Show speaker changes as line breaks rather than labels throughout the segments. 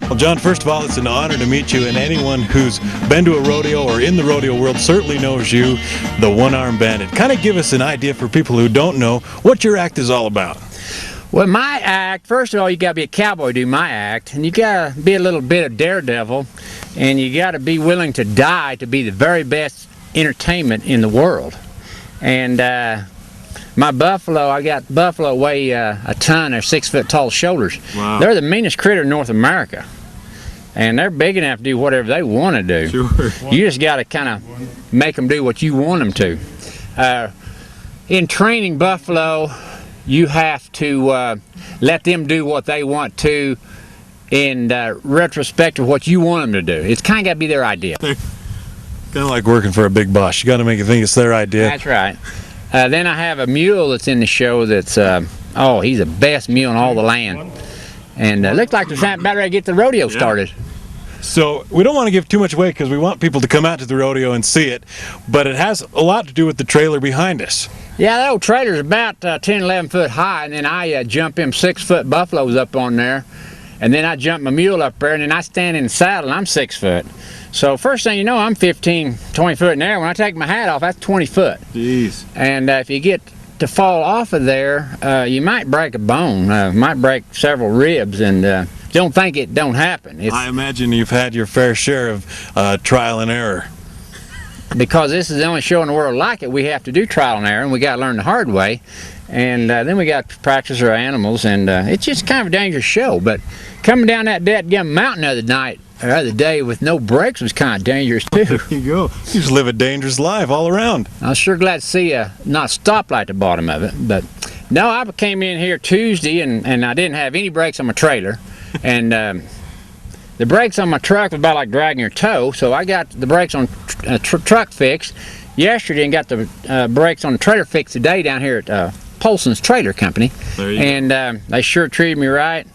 Well, John, first of all, it's an honor to meet you, and anyone who's been to a rodeo or in the rodeo world certainly knows you, the One-Armed Bandit. Kind of give us an idea for people who don't know what your act is all about.
Well, my act, first of all, you got to be a cowboy to do my act, and you got to be a little bit of daredevil, and you got to be willing to die to be the very best entertainment in the world. And my buffalo, I got buffalo weigh a ton. They're 6 foot tall shoulders.
Wow.
They're the meanest critter in North America, and they're big enough to do whatever they want to do.
Sure.
You just got to kind of make them do what you want them to. In training buffalo, you have to let them do what they want to in retrospect of what you want them to do. It's kind of got to be their idea.
Kind of like working for a big boss. You got to make it think it's their idea.
That's right. Then I have a mule that's in the show that's, he's the best mule in all the land. And looks like they're about ready to get the rodeo started.
So we don't want to give too much away because we want people to come out to the rodeo and see it, but it has a lot to do with the trailer behind us.
Yeah, that old trailer's about 10, 11 foot high, and then I jump them 6 foot buffaloes up on there, and then I jump my mule up there, and then I stand in the saddle, and I'm 6 foot. So first thing you know, I'm 15, 20 foot in the air. When I take my hat off, that's 20 foot.
Jeez.
And if you get to fall off of there, you might break a bone, might break several ribs, and don't think it don't happen.
I imagine you've had your fair share of trial and error.
Because this is the only show in the world like it, we have to do trial and error, and we got to learn the hard way. And then we got to practice our animals, and it's just kind of a dangerous show. But coming down that dadgum mountain the other day with no brakes was kind of dangerous too.
There you go. You just live a dangerous life all around.
I was sure glad to see not a stoplight at the bottom of it. But no, I came in here Tuesday, and I didn't have any brakes on my trailer. And the brakes on my truck was about like dragging your toe, so I got the brakes on truck fixed yesterday and got the brakes on the trailer fixed today down here at Polson's Trailer Company.
There you
and they sure treated me right.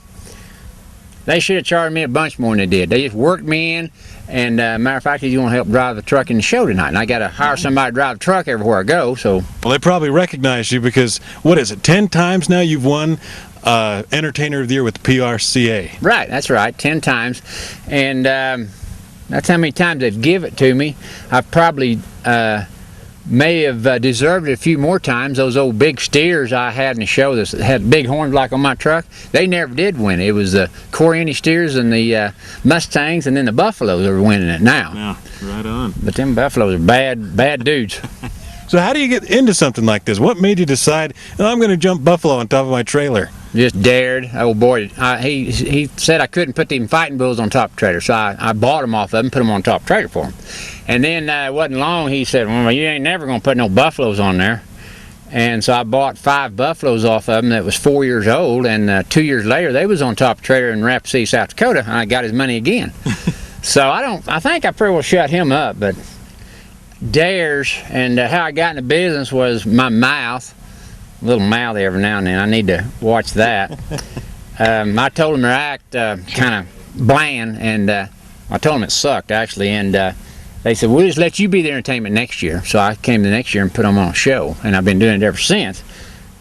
They should have charged me a bunch more than they did. They just worked me in, and matter of fact, he's going to help drive the truck in the show tonight, and I got to hire somebody to drive the truck everywhere I go. So,
well, they probably recognize you because what is it? 10 times now you've won Entertainer of the Year with the PRCA.
Right, that's right, 10 times, and that's how many times they've given it to me. I've probably may have deserved it a few more times. Those old big steers I had in the show that had big horns like on my truck, they never did win. It was the Coriani steers and the Mustangs, and then the buffaloes are winning it now.
Yeah, right on.
But them buffaloes are bad dudes.
So how do you get into something like this? What made you decide, I'm going to jump buffalo on top of my trailer?
Just dared. Oh boy, he said I couldn't put them fighting bulls on top of the trailer, so I bought them off of him, put them on top of the trailer for him. And then it wasn't long, he said, well, you ain't never going to put no buffaloes on there. And so I bought 5 buffaloes off of him that was 4 years old, and 2 years later they was on top of the trailer in Rapid City, South Dakota, and I got his money again. So I think I pretty well shut him up, but dares, and how I got into business was my mouth. A little mouthy every now and then. I need to watch that. I told them their act kind of bland, and I told them it sucked actually, and they said, we'll just let you be the entertainment next year. So I came the next year and put them on a show, and I've been doing it ever since.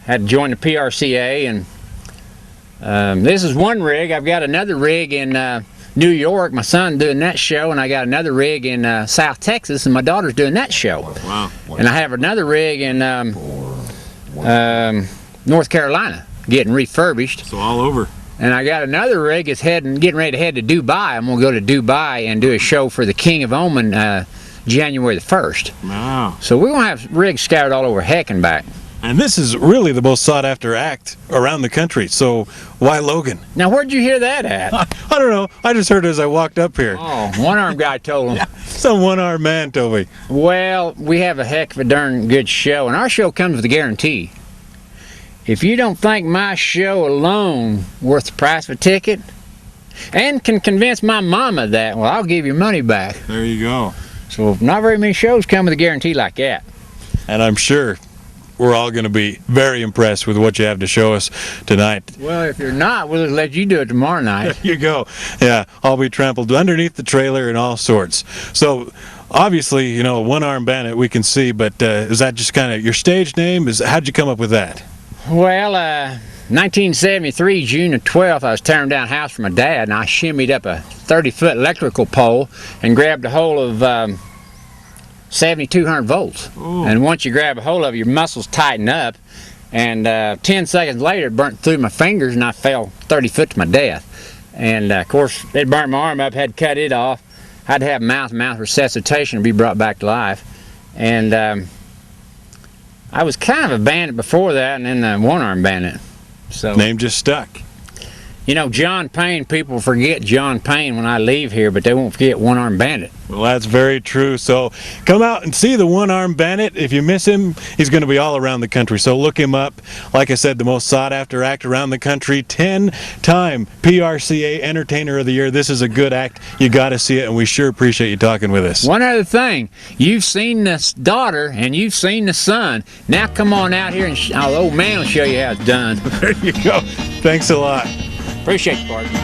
Had to join the PRCA, and this is one rig. I've got another rig in New York, my son doing that show, and I got another rig in South Texas, and my daughter's doing that show.
Wow.
And I have another rig in North Carolina getting refurbished.
So all over.
And I got another rig that's getting ready to head to Dubai. I'm going to go to Dubai and do a show for the King of Oman January the 1st.
Wow.
So we're going to have rigs scattered all over heck and back.
And this is really the most sought after act around the country, so why Logan?
Now where'd you hear that at?
I don't know, I just heard it as I walked up here.
Oh, one-armed guy told him.
Yeah, some one-armed man told me.
Well, we have a heck of a darn good show, and our show comes with a guarantee. If you don't think my show alone worth the price of a ticket, and can convince my mama that, well, I'll give your money back.
There you go.
So not very many shows come with a guarantee like that.
And I'm sure we're all going to be very impressed with what you have to show us tonight.
Well, if you're not, we'll just let you do it tomorrow night.
There you go. Yeah, I'll be trampled underneath the trailer and all sorts. So obviously, you know, One-Armed Bandit we can see, but is that just kind of your stage name? How'd you come up with that?
Well, 1973, June the 12th, I was tearing down a house for my dad, and I shimmied up a 30-foot electrical pole and grabbed a hold of 7,200 volts.
Ooh.
And once you grab a hold of it, your muscles tighten up, and 10 seconds later, it burnt through my fingers, and I fell 30 foot to my death. And of course, it burnt my arm up, had to cut it off. Had to have mouth-to-mouth resuscitation to be brought back to life. And I was kind of a bandit before that, and then the one-arm bandit. So
Name just stuck.
you know, John Paine, people forget John Paine when I leave here, but they won't forget One Arm Bandit.
Well, that's very true. So come out and see the One Arm Bandit. If you miss him, he's going to be all around the country. So look him up. Like I said, the most sought-after act around the country, 10-time PRCA Entertainer of the Year. This is a good act. You got to see it, and we sure appreciate you talking with us.
One other thing, you've seen the daughter and you've seen the son. Now come on out here and the old man will show you how it's done.
There you go. Thanks a lot.
Appreciate you, partner.